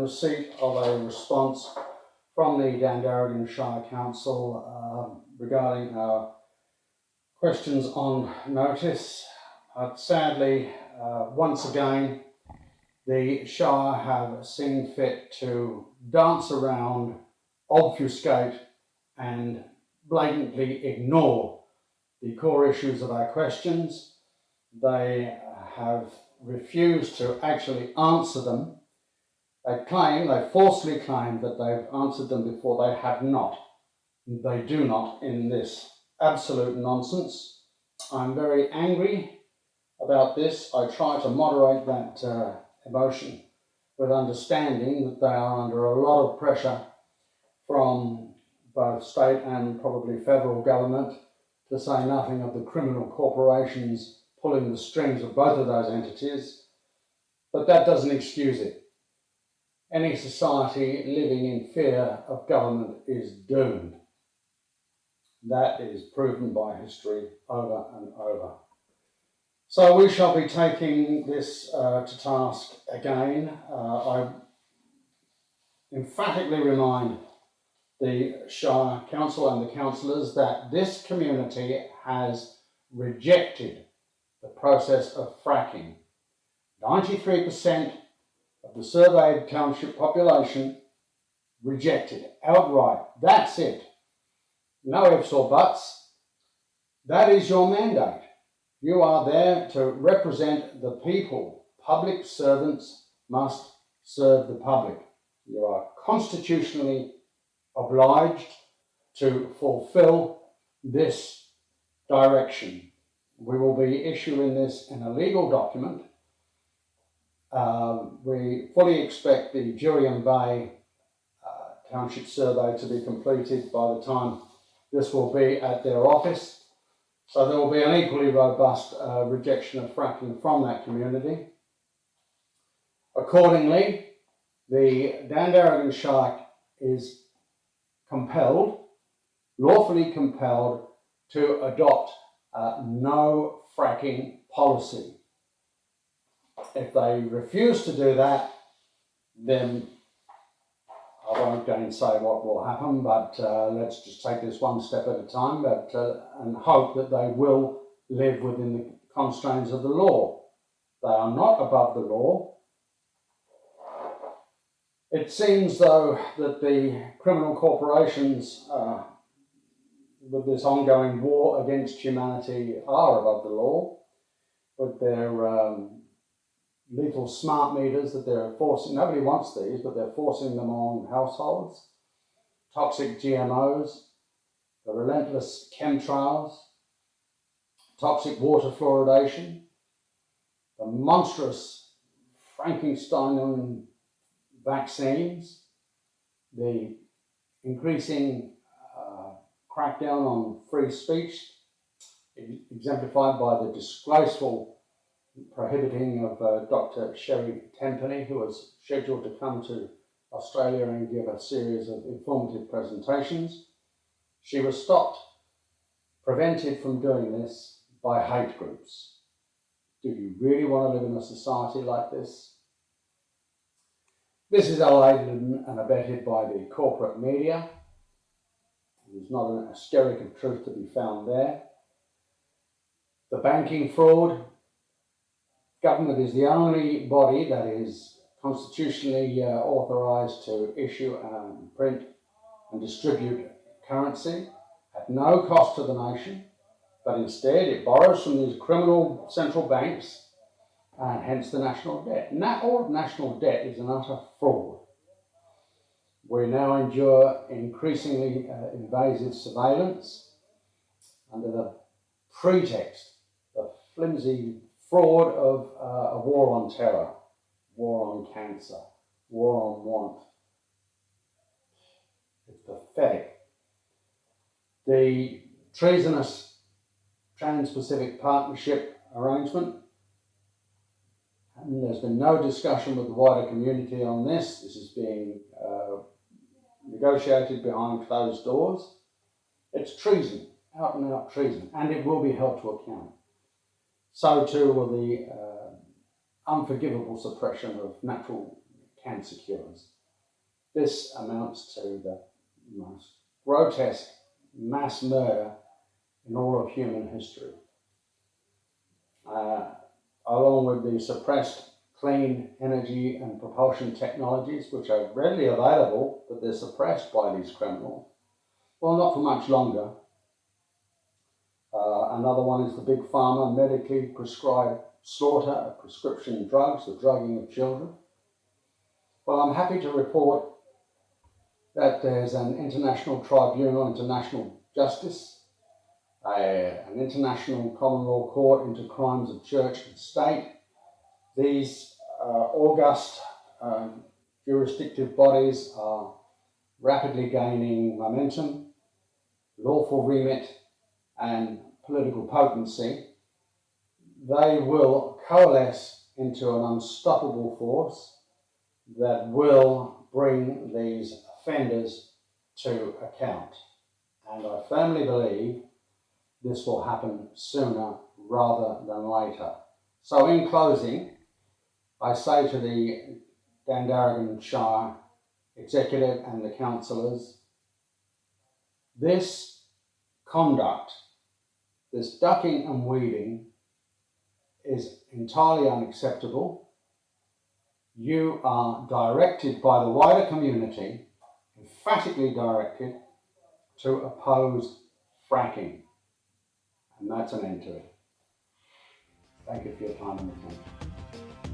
receipt of a response from the Dandaragan Shire Council regarding our questions on notice. Sadly, once again, the Shire have seen fit to dance around, obfuscate and blatantly ignore the core issues of our questions. They have refused to actually answer them. They falsely claim that they've answered them before. They have not. They do not in this absolute nonsense. I'm very angry about this. I try to moderate that emotion with understanding that they are under a lot of pressure from both state and probably federal government, to say nothing of the criminal corporations pulling the strings of both of those entities. But that doesn't excuse it. Any society living in fear of government is doomed. That is proven by history over and over. So we shall be taking this to task again. I emphatically remind the Shire Council and the councillors that this community has rejected the process of fracking. 93% of the surveyed township population rejected outright. That's it. No ifs or buts. That is your mandate. You are there to represent the people. Public servants must serve the public. You are constitutionally obliged to fulfill this direction. We will be issuing this in a legal document. We fully expect the Jurien Bay township survey to be completed by the time this will be at their office. So there will be an equally robust rejection of fracking from that community. Accordingly, the Dandaragan Shire is compelled, lawfully compelled, to adopt no fracking policy. If they refuse to do that, then I won't gainsay what will happen, but let's just take this one step at a time, and hope that they will live within the constraints of the law. They are not above the law. It seems, though, that the criminal corporations, with this ongoing war against humanity, are above the law, with their lethal smart meters that they're forcing. Nobody wants these, but they're forcing them on households. Toxic GMOs, the relentless chemtrails, toxic water fluoridation, the monstrous Frankensteinian vaccines, the increasing crackdown on free speech, exemplified by the disgraceful prohibiting of Dr. Sherry Tempany, who was scheduled to come to Australia and give a series of informative presentations. She was stopped, prevented from doing this by hate groups. Do you really want to live in a society like this? This is aided and abetted by the corporate media. There's not a skerrick of truth to be found there. The banking fraud. Government is the only body that is constitutionally authorised to issue, print and distribute currency at no cost to the nation, but instead it borrows from these criminal central banks, and hence the national debt. All national debt is an utter fraud. We now endure increasingly invasive surveillance under the pretext, the flimsy fraud of a war on terror, war on cancer, war on want. It's pathetic. The treasonous Trans-Pacific Partnership arrangement, and there's been no discussion with the wider community on this. This is being negotiated behind closed doors. It's treason, out and out treason, and it will be held to account. So too will the unforgivable suppression of natural cancer cures. This amounts to the most grotesque mass murder in all of human history. Along with the suppressed clean energy and propulsion technologies, which are readily available, but they're suppressed by these criminals. Well, not for much longer. Another one is the big pharma medically prescribed slaughter of prescription drugs, the drugging of children. Well, I'm happy to report that there's an international tribunal, international justice, an international common law court into crimes of church and state. These august jurisdictive bodies are rapidly gaining momentum, lawful remit, and political potency. They will coalesce into an unstoppable force that will bring these offenders to account. And I firmly believe this will happen sooner rather than later. So in closing, I say to the Dandaragan Shire Executive and the councillors, this conduct, this ducking and weaving is entirely unacceptable. You are directed by the wider community, emphatically directed, to oppose fracking. And that's an end to it. Thank you for your time and attention.